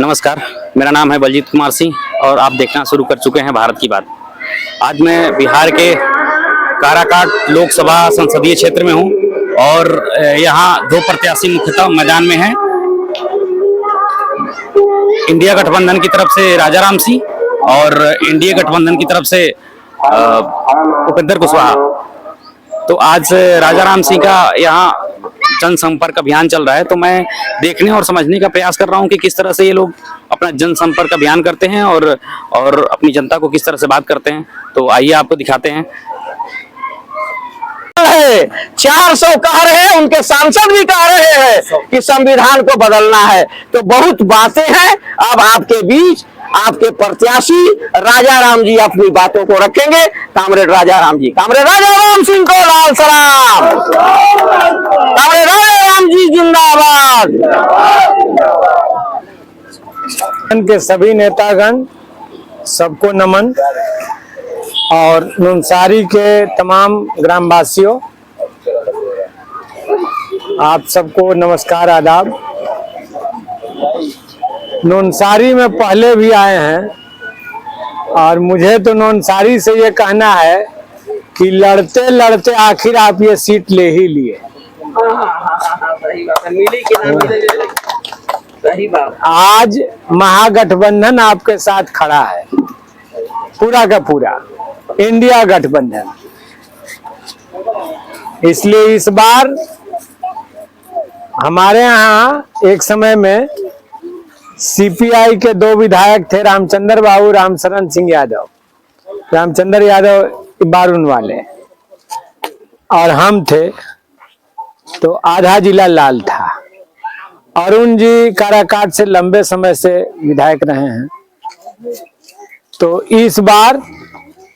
नमस्कार, मेरा नाम है बलजीत कुमार सिंह और आप देखना शुरू कर चुके हैं भारत की बात। आज मैं बिहार के काराकाट लोकसभा संसदीय क्षेत्र में हूं और यहां दो प्रत्याशी मुख्यतः मैदान में हैं। इंडिया गठबंधन की तरफ से राजाराम सिंह और एनडीए गठबंधन की तरफ से उपेंद्र कुशवाहा। तो आज राजाराम सिंह का यहाँ जनसंपर्क अभियान चल रहा है, तो मैं देखने और समझने का प्रयास कर रहा हूं कि किस तरह से ये लोग अपना जनसंपर्क अभियान करते हैं और अपनी जनता को किस तरह से बात करते हैं। तो आइए आपको दिखाते हैं। 400 कह रहे हैं, उनके सांसद भी कह रहे हैं कि संविधान को बदलना है। तो बहुत बातें हैं। अब आपके बीच आपके प्रत्याशी राजाराम जी अपनी बातों को रखेंगे। कामरेड राजाराम जी, कामरेड राजाराम सिंह को लाल सलाम। कामरेड राजाराम जी जिंदाबाद। के सभी नेतागण, सबको नमन और नुनसारी के तमाम ग्रामवासियों, आप सबको नमस्कार, आदाब। नुनसारी में पहले भी आए हैं और मुझे तो नुनसारी से ये कहना है कि लड़ते लड़ते आखिर आप ये सीट ले ही लिए। आज महागठबंधन आपके साथ खड़ा है, पूरा का पूरा इंडिया गठबंधन। इसलिए इस बार हमारे यहाँ एक समय में सीपीआई के दो विधायक थे, रामचंद्र बाबू, रामशरण सिंह यादव। रामचंद्र यादव बारून वाले और हम थे, तो आधा जिला लाल था। अरुण जी काराकाट से लंबे समय से विधायक रहे हैं। तो इस बार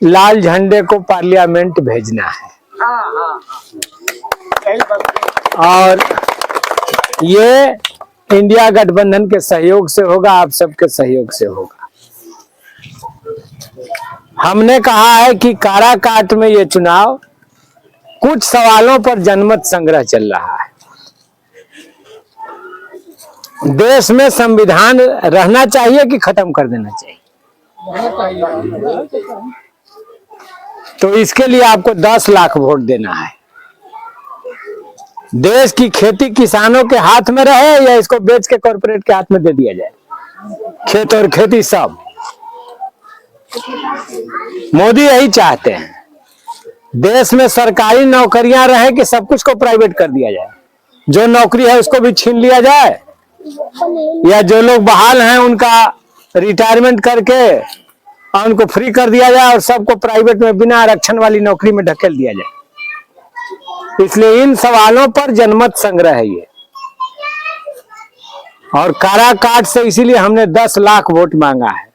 लाल झंडे को पार्लियामेंट भेजना है और ये इंडिया गठबंधन के सहयोग से होगा, आप सबके सहयोग से होगा। हमने कहा है कि काराकाट में ये चुनाव कुछ सवालों पर जनमत संग्रह चल रहा है। देश में संविधान रहना चाहिए कि खत्म कर देना चाहिए? तो इसके लिए आपको 10 लाख वोट देना है। देश की खेती किसानों के हाथ में रहे या इसको बेच के कॉर्पोरेट के हाथ में दे दिया जाए? खेत और खेती सब मोदी यही चाहते हैं। देश में सरकारी नौकरियां रहे कि सब कुछ को प्राइवेट कर दिया जाए? जो नौकरी है उसको भी छीन लिया जाए, या जो लोग बहाल हैं उनका रिटायरमेंट करके और उनको फ्री कर दिया जाए और सबको प्राइवेट में बिना आरक्षण वाली नौकरी में ढकेल दिया जाए? इसलिए इन सवालों पर जनमत संग्रह है ये। और काराकाट से इसीलिए हमने 10 लाख वोट मांगा है।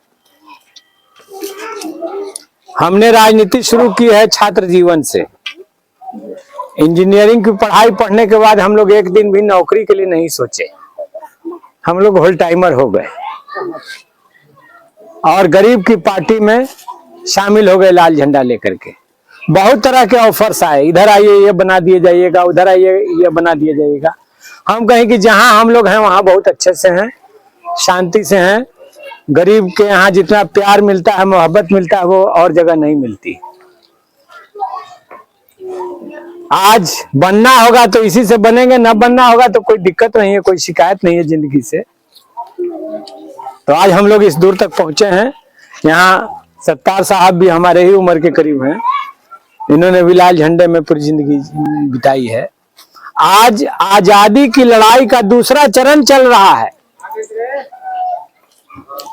हमने राजनीति शुरू की है छात्र जीवन से। इंजीनियरिंग की पढ़ाई पढ़ने के बाद हम लोग एक दिन भी नौकरी के लिए नहीं सोचे, हम लोग होल टाइमर हो गए और गरीब की पार्टी में शामिल हो गए लाल झंडा लेकर के। बहुत तरह के ऑफर्स आए, इधर आइए ये बना दिए जाइएगा, उधर आइए ये बना दिया जाइएगा। हम कहें कि जहां हम लोग हैं वहां बहुत अच्छे से हैं, शांति से हैं। गरीब के यहाँ जितना प्यार मिलता है, मोहब्बत मिलता है, वो और जगह नहीं मिलती। आज बनना होगा तो इसी से बनेंगे, न बनना होगा तो कोई दिक्कत नहीं है, कोई शिकायत नहीं है जिंदगी से। तो आज हम लोग इस दूर तक पहुंचे हैं। यहाँ सत्तार साहब भी हमारे ही उम्र के करीब हैं, इन्होंने भी लाल झंडे में पूरी जिंदगी बिताई है। आज आजादी की लड़ाई का दूसरा चरण चल रहा है।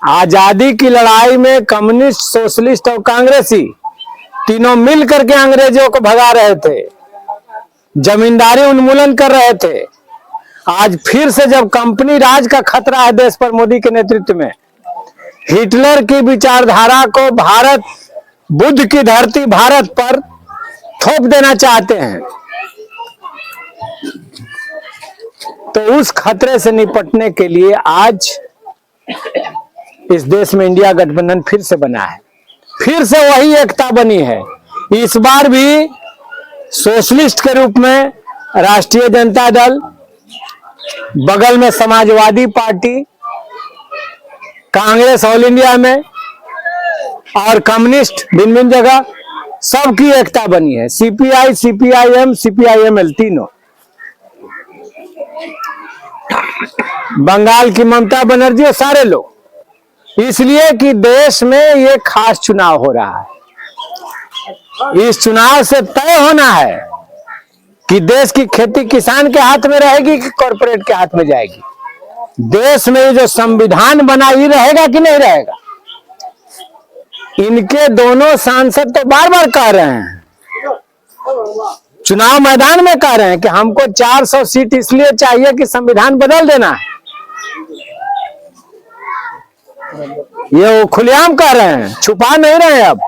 आजादी की लड़ाई में कम्युनिस्ट, सोशलिस्ट और कांग्रेसी तीनों मिल करके अंग्रेजों को भगा रहे थे, जमींदारी उन्मूलन कर रहे थे। आज फिर से जब कंपनी राज का खतरा है देश पर मोदी के नेतृत्व में, हिटलर की विचारधारा को भारत, बुद्ध की धरती भारत पर थोप देना चाहते हैं, तो उस खतरे से निपटने के लिए आज इस देश में इंडिया गठबंधन फिर से बना है। फिर से वही एकता बनी है। इस बार भी सोशलिस्ट के रूप में राष्ट्रीय जनता दल, बगल में Samajwadi party Congress all India में और कम्युनिस्ट भिन्न भिन्न जगह, सबकी एकता बनी है। सीपीआई, सीपीआईएम, सीपीआईएमएल तीनों। बंगाल की ममता बनर्जी और सारे लोग, इसलिए कि देश में ये खास चुनाव हो रहा है। इस चुनाव से तय होना है कि देश की खेती किसान के हाथ में रहेगी कि कॉरपोरेट के हाथ में जाएगी। देश में ये जो संविधान बना, ये रहेगा कि नहीं रहेगा। इनके दोनों सांसद तो बार बार कह रहे हैं, चुनाव मैदान में कह रहे हैं कि हमको 400 सीट इसलिए चाहिए कि संविधान बदल देना है। ये वो खुलेआम कह रहे हैं, छुपा नहीं रहे। अब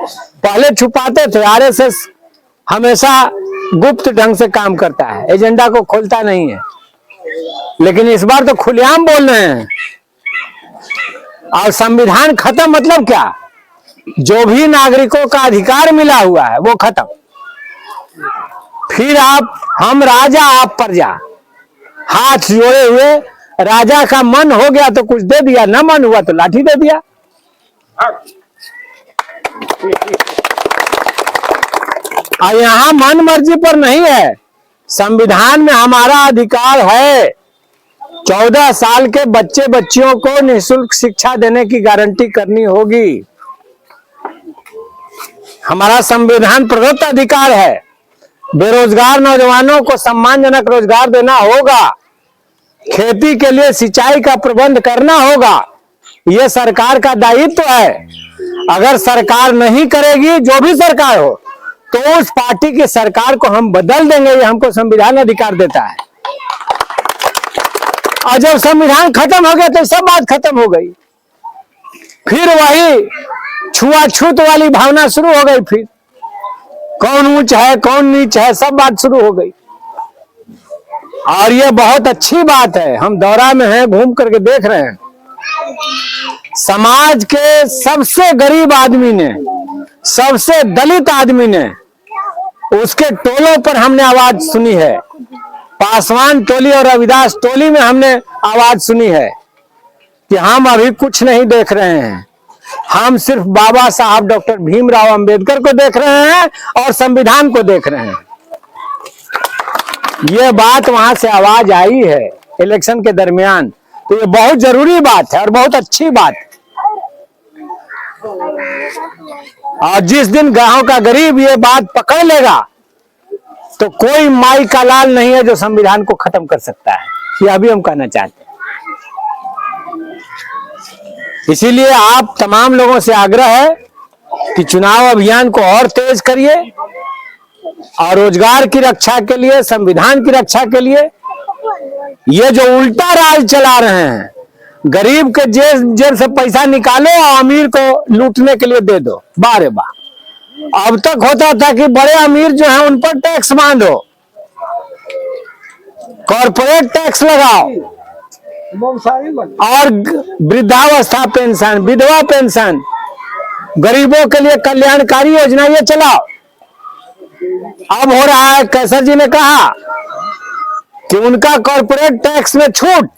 पहले छुपाते थे। आरएसएस हमेशा गुप्त ढंग से काम करता है, एजेंडा को खोलता नहीं है, लेकिन इस बार तो खुलेआम बोल रहे हैं। और संविधान खत्म मतलब क्या? जो भी नागरिकों का अधिकार मिला हुआ है वो खत्म। फिर आप, हम राजा आप प्रजा, हाथ जोड़े हुए। राजा का मन हो गया तो कुछ दे दिया, न मन हुआ तो लाठी दे दिया। और यहां मन मर्जी पर नहीं है। संविधान में हमारा अधिकार है। 14 साल के बच्चे बच्चियों को निःशुल्क शिक्षा देने की गारंटी करनी होगी। हमारा संविधान प्रदत्त अधिकार है। बेरोजगार नौजवानों को सम्मानजनक रोजगार देना होगा। खेती के लिए सिंचाई का प्रबंध करना होगा। यह सरकार का दायित्व है। अगर सरकार नहीं करेगी, जो भी सरकार हो, तो उस पार्टी की सरकार को हम बदल देंगे। ये हमको संविधान अधिकार देता है। और जब संविधान खत्म हो गया तो सब बात खत्म हो गई। फिर वही छुआछूत वाली भावना शुरू हो गई। फिर कौन ऊंच है, कौन नीच है, सब बात शुरू हो गई। और ये बहुत अच्छी बात है। हम दौरा में हैं, घूम करके देख रहे हैं। समाज के सबसे गरीब आदमी ने, सबसे दलित आदमी ने, उसके टोलों पर हमने आवाज सुनी है। पासवान टोली और रविदास टोली में हमने आवाज सुनी है कि हम अभी कुछ नहीं देख रहे हैं। हम सिर्फ बाबा साहब डॉक्टर भीमराव अंबेडकर को देख रहे हैं और संविधान को देख रहे हैं। ये बात वहां से आवाज आई है इलेक्शन के दरमियान। तो ये बहुत जरूरी बात है और बहुत अच्छी बात है। और जिस दिन गांव का गरीब ये बात पकड़ लेगा तो कोई माई का लाल नहीं है जो संविधान को खत्म कर सकता है। ये अभी हम कहना चाहते हैं। इसीलिए आप तमाम लोगों से आग्रह है कि चुनाव अभियान को और तेज करिए और रोजगार की रक्षा के लिए, संविधान की रक्षा के लिए। ये जो उल्टा राज चला रहे हैं, गरीब के जेब से पैसा निकालो और अमीर को लूटने के लिए दे दो, बारे बार। अब तक होता था कि बड़े अमीर जो है उन पर टैक्स बांधो, कॉर्पोरेट टैक्स लगाओ, और वृद्धावस्था पेंशन, विधवा पेंशन, गरीबों के लिए कल्याणकारी योजना ये चलाओ। अब हो रहा है, कैसर जी ने कहा कि उनका कॉर्पोरेट टैक्स में छूट,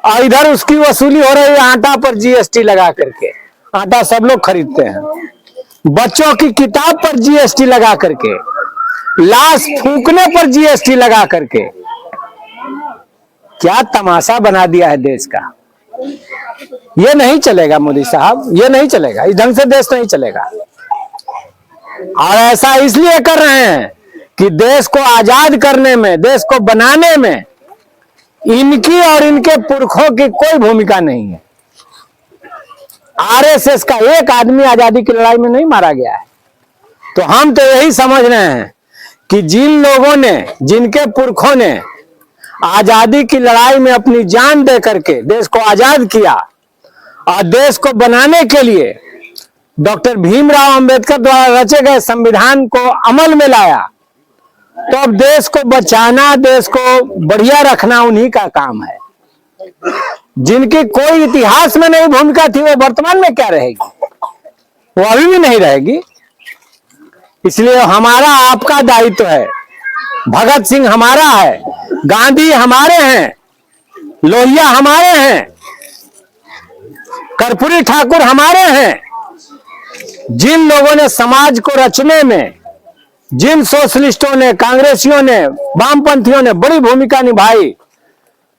और इधर उसकी वसूली हो रही है आटा पर जीएसटी लगा करके। आटा सब लोग खरीदते हैं। बच्चों की किताब पर जीएसटी लगा करके, लाश फूकने पर जीएसटी लगा करके। क्या तमाशा बना दिया है देश का। ये नहीं चलेगा मोदी साहब, ये नहीं चलेगा। इस ढंग से देश नहीं चलेगा। और ऐसा इसलिए कर रहे हैं कि देश को आजाद करने में, देश को बनाने में इनकी और इनके पुरखों की कोई भूमिका नहीं है। आरएसएस का एक आदमी आजादी की लड़ाई में नहीं मारा गया है। तो हम तो यही समझ रहे हैं कि जिन लोगों ने, जिनके पुरखों ने आजादी की लड़ाई में अपनी जान दे करके देश को आजाद किया और देश को बनाने के लिए डॉक्टर भीमराव अंबेडकर द्वारा रचे गए संविधान को अमल में लाया, तो अब देश को बचाना, देश को बढ़िया रखना उन्हीं का काम है। जिनकी कोई इतिहास में नहीं भूमिका थी, वो वर्तमान में क्या रहेगी? वो अभी भी नहीं रहेगी। इसलिए हमारा, आपका दायित्व है। भगत सिंह हमारा है, गांधी हमारे हैं, लोहिया हमारे हैं, कर्पूरी ठाकुर हमारे हैं। जिन लोगों ने समाज को रचने में, जिन सोशलिस्टों ने, कांग्रेसियों ने, वामपंथियों ने बड़ी भूमिका निभाई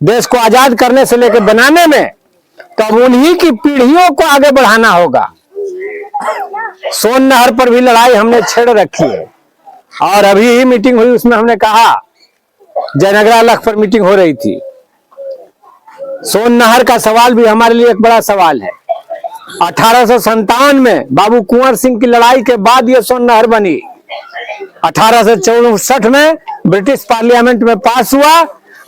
देश को आजाद करने से लेकर बनाने में, तब उन्हीं की पीढ़ियों को आगे बढ़ाना होगा। सोन नहर पर भी लड़ाई हमने छेड़ रखी है और अभी ही मीटिंग हुई, उसमें हमने कहा, जयनगरा लख पर मीटिंग हो रही थी। सोन नहर का सवाल भी हमारे लिए एक बड़ा सवाल है। 1857 में बाबू कुंवर सिंह की लड़ाई के बाद यह सोन नहर बनी। 1864 में ब्रिटिश पार्लियामेंट में पास हुआ।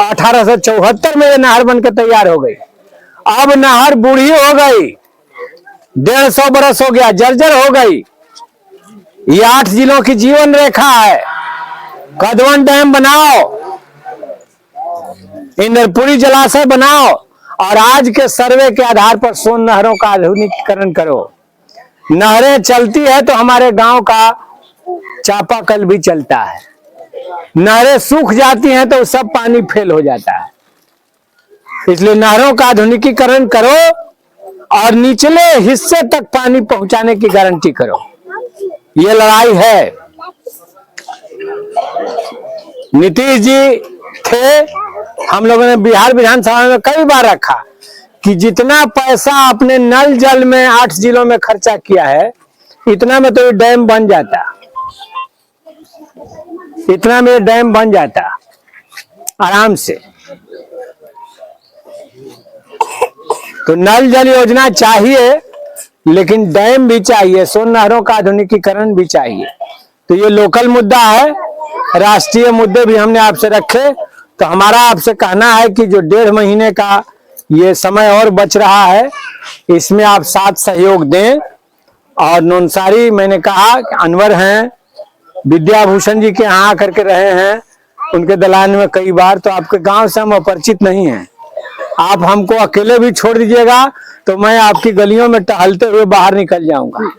1874 में यह नहर बनकर तैयार हो गई। अब नहर बूढ़ी हो गई, 150 बरस हो गया, जर्जर हो गई। ये 8 जिलों की जीवन रेखा है। कदवन डैम बनाओ, इंद्रपुरी जलाशय बनाओ और आज के सर्वे के आधार पर सोन नहरों का आधुनिकीकरण करो। नहरें चलती है तो हमारे गांव का चापाकल भी चलता है। नहरें सूख जाती हैं तो सब पानी फेल हो जाता है। इसलिए नहरों का आधुनिकीकरण करो और निचले हिस्से तक पानी पहुंचाने की गारंटी करो। ये लड़ाई है। नीतीश जी थे, हम लोगों ने बिहार विधानसभा में कई बार रखा कि जितना पैसा आपने नल जल में 8 जिलों में खर्चा किया है, इतना में तो ये डैम बन जाता, इतना में डैम बन जाता आराम से। तो नल जल योजना चाहिए, लेकिन डैम भी चाहिए, सोन नहरों का आधुनिकीकरण भी चाहिए। तो ये लोकल मुद्दा है। राष्ट्रीय मुद्दे भी हमने आपसे रखे। तो हमारा आपसे कहना है कि जो 1.5 महीने का ये समय और बच रहा है, इसमें आप साथ सहयोग दें। और नौनसारी मैंने कहा अनवर हैं, विद्याभूषण जी के यहाँ करके रहे हैं, उनके दलान में कई बार। तो आपके गांव से हम अपरिचित नहीं हैं। आप हमको अकेले भी छोड़ दीजिएगा तो मैं आपकी गलियों में टहलते हुए बाहर निकल जाऊंगा।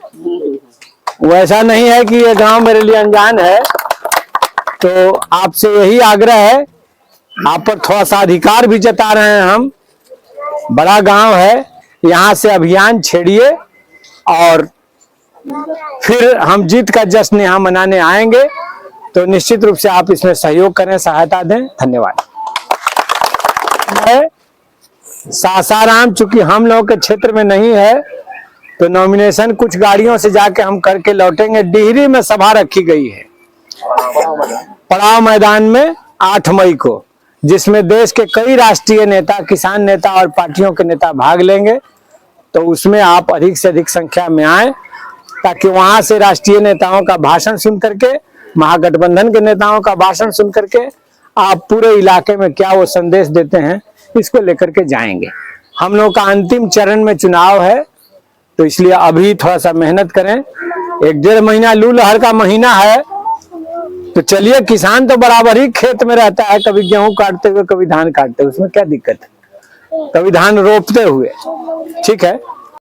वैसा नहीं है कि ये गांव मेरे लिए अनजान है। तो आपसे यही आग्रह है, आप पर थोड़ा सा अधिकार भी जता रहे हैं हम। बड़ा गांव है, यहाँ से अभियान छेड़िए और फिर हम जीत का जश्न यहाँ मनाने आएंगे। तो निश्चित रूप से आप इसमें सहयोग करें, सहायता दें। धन्यवाद। सासाराम चूंकि हम लोगों के क्षेत्र में नहीं है, तो नॉमिनेशन कुछ गाड़ियों से जाके हम करके लौटेंगे। डिहरी में सभा रखी गई है, पड़ाव मैदान में 8 मई को, जिसमें देश के कई राष्ट्रीय नेता, किसान नेता और पार्टियों के नेता भाग लेंगे। तो उसमें आप अधिक से अधिक संख्या में आए, ताकि वहां से राष्ट्रीय नेताओं का भाषण सुन करके, महागठबंधन के नेताओं का भाषण सुन करके आप पूरे इलाके में क्या वो संदेश देते हैं, इसको लेकर के जाएंगे। हम लोग का अंतिम चरण में चुनाव है, तो इसलिए अभी थोड़ा सा मेहनत करें। 1-1.5 महीना लू लहर का महीना है, तो चलिए, किसान तो बराबर ही खेत में रहता है, कभी गेहूं काटते हुए, कभी धान काटते हुए, उसमें क्या दिक्कत है, कभी धान रोपते हुए, ठीक है।